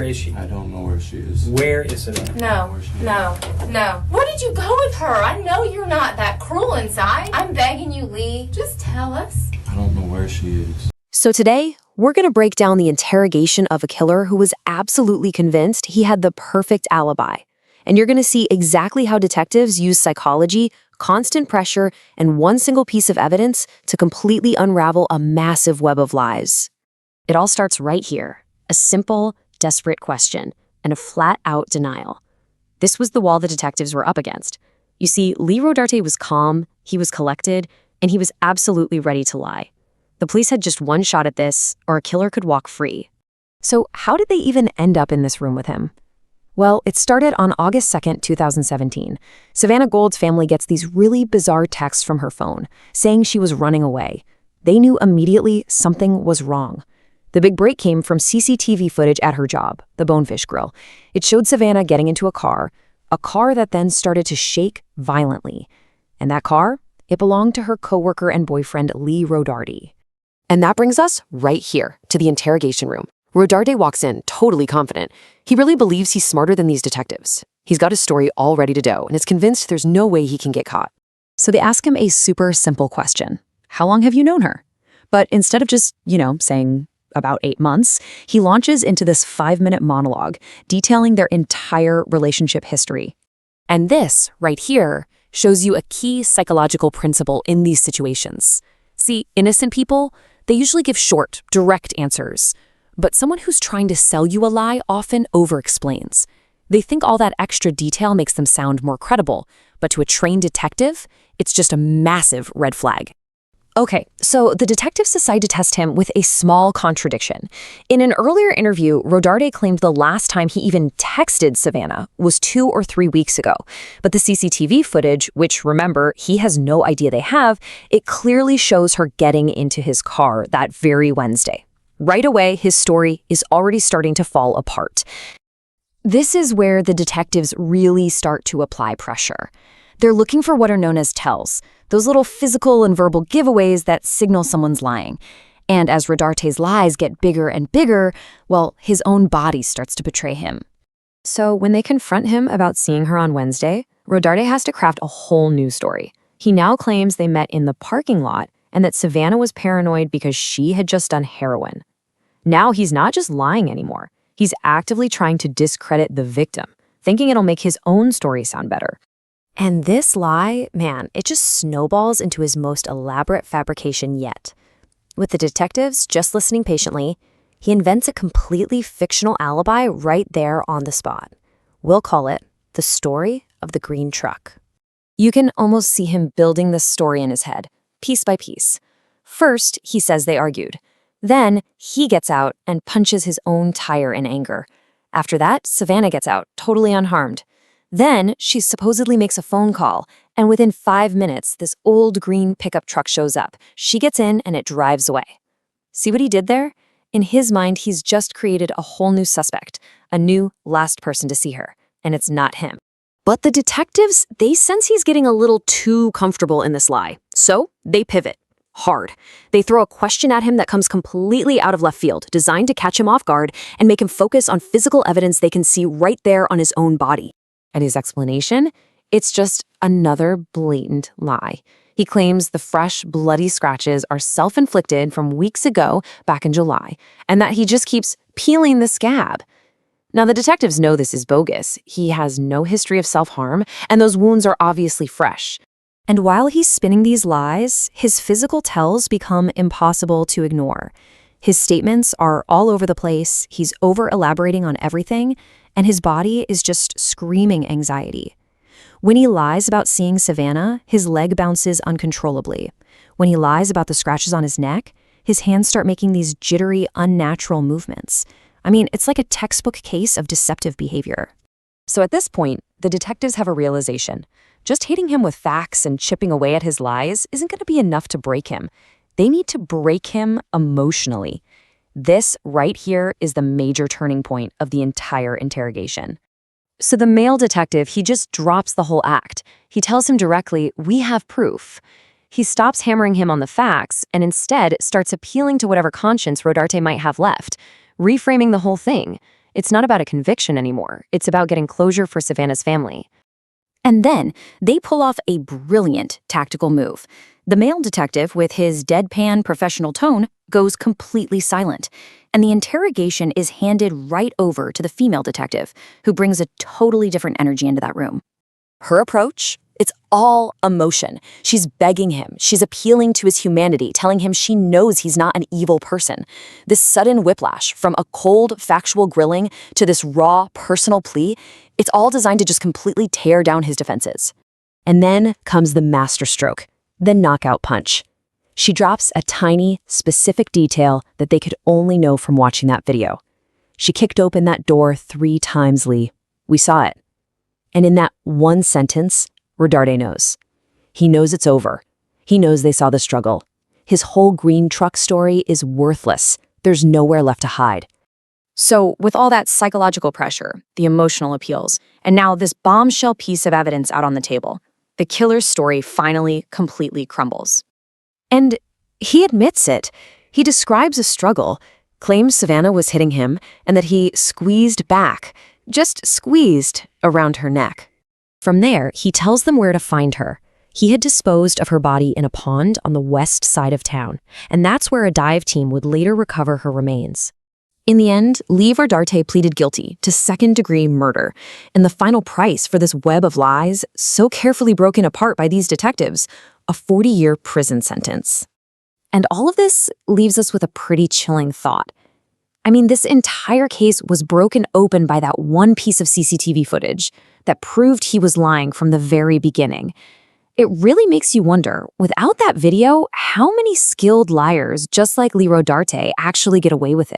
is she? I don't know where she is. Where is Savannah? No. Where did you go with her? I know you're not that cruel inside. I'm begging you, Lee. Just tell us. I don't know where she is. So today, we're going to break down the interrogation of a killer who was absolutely convinced he had the perfect alibi. And you're going to see exactly how detectives use psychology, constant pressure, and one single piece of evidence to completely unravel a massive web of lies. It all starts right here. A simple, desperate question, and a flat-out denial. This was the wall the detectives were up against. You see, Lee Rodarte was calm, he was collected, and he was absolutely ready to lie. The police had just one shot at this, or a killer could walk free. So how did they even end up in this room with him? Well, it started on August 2nd, 2017. Savannah Gold's family gets these really bizarre texts from her phone, saying she was running away. They knew immediately something was wrong. The big break came from CCTV footage at her job, the Bonefish Grill. It showed Savannah getting into a car that then started to shake violently. And that car, it belonged to her coworker and boyfriend, Lee Rodarte. And that brings us right here to the interrogation room. Rodarte walks in, totally confident. He really believes he's smarter than these detectives. He's got his story all ready to go and is convinced there's no way he can get caught. So they ask him a super simple question. How long have you known her? But instead of just, saying about 8 months, he launches into this 5-minute monologue detailing their entire relationship history. And this, right here, shows you a key psychological principle in these situations. See, innocent people, they usually give short, direct answers. But someone who's trying to sell you a lie often over-explains. They think all that extra detail makes them sound more credible, but to a trained detective, it's just a massive red flag. Okay, so the detectives decide to test him with a small contradiction. In an earlier interview, Rodarte claimed the last time he even texted Savannah was 2 or 3 weeks ago. But the CCTV footage, which, remember, he has no idea they have, it clearly shows her getting into his car that very Wednesday. Right away, his story is already starting to fall apart. This is where the detectives really start to apply pressure. They're looking for what are known as tells, those little physical and verbal giveaways that signal someone's lying. And as Rodarte's lies get bigger and bigger, well, his own body starts to betray him. So when they confront him about seeing her on Wednesday, Rodarte has to craft a whole new story. He now claims they met in the parking lot and that Savannah was paranoid because she had just done heroin. Now he's not just lying anymore. He's actively trying to discredit the victim, thinking it'll make his own story sound better. And this lie, man, it just snowballs into his most elaborate fabrication yet. With the detectives just listening patiently, he invents a completely fictional alibi right there on the spot. We'll call it the story of the green truck. You can almost see him building this story in his head, piece by piece. First, he says they argued. Then, he gets out and punches his own tire in anger. After that, Savannah gets out, totally unharmed. Then, she supposedly makes a phone call, and within 5 minutes, this old green pickup truck shows up. She gets in, and it drives away. See what he did there? In his mind, he's just created a whole new suspect, a new last person to see her, and it's not him. But the detectives, they sense he's getting a little too comfortable in this lie, so they pivot. Hard. They throw a question at him that comes completely out of left field, designed to catch him off guard and make him focus on physical evidence they can see right there on his own body. And his explanation? It's just another blatant lie. He claims the fresh, bloody scratches are self-inflicted from weeks ago, back in July, and that he just keeps peeling the scab. Now, the detectives know this is bogus. He has no history of self-harm, and those wounds are obviously fresh. And while he's spinning these lies, his physical tells become impossible to ignore. His statements are all over the place, he's over-elaborating on everything, and his body is just screaming anxiety. When he lies about seeing Savannah, his leg bounces uncontrollably. When he lies about the scratches on his neck, his hands start making these jittery, unnatural movements. I mean, it's like a textbook case of deceptive behavior. So at this point, the detectives have a realization. Just hitting him with facts and chipping away at his lies isn't going to be enough to break him. They need to break him emotionally. This right here is the major turning point of the entire interrogation. So the male detective, he just drops the whole act. He tells him directly, "We have proof." He stops hammering him on the facts and instead starts appealing to whatever conscience Rodarte might have left, reframing the whole thing. It's not about a conviction anymore. It's about getting closure for Savannah's family. And then they pull off a brilliant tactical move. The male detective, with his deadpan professional tone, goes completely silent, and the interrogation is handed right over to the female detective, who brings a totally different energy into that room. Her approach? It's all emotion. She's begging him. She's appealing to his humanity, telling him she knows he's not an evil person. This sudden whiplash from a cold, factual grilling to this raw, personal plea, it's all designed to just completely tear down his defenses. And then comes the masterstroke, the knockout punch. She drops a tiny, specific detail that they could only know from watching that video. She kicked open that door 3 times, Lee. We saw it. And in that one sentence, Rodarte knows. He knows it's over. He knows they saw the struggle. His whole green truck story is worthless. There's nowhere left to hide. So, with all that psychological pressure, the emotional appeals, and now this bombshell piece of evidence out on the table, the killer's story finally completely crumbles. And he admits it. He describes a struggle, claims Savannah was hitting him, and that he squeezed back, just squeezed around her neck. From there, he tells them where to find her. He had disposed of her body in a pond on the west side of town, and that's where a dive team would later recover her remains. In the end, Lee Rodarte pleaded guilty to second-degree murder, and the final price for this web of lies, so carefully broken apart by these detectives, a 40-year prison sentence. And all of this leaves us with a pretty chilling thought. I mean, this entire case was broken open by that one piece of CCTV footage that proved he was lying from the very beginning. It really makes you wonder, without that video, how many skilled liars just like Lee Rodarte actually get away with it?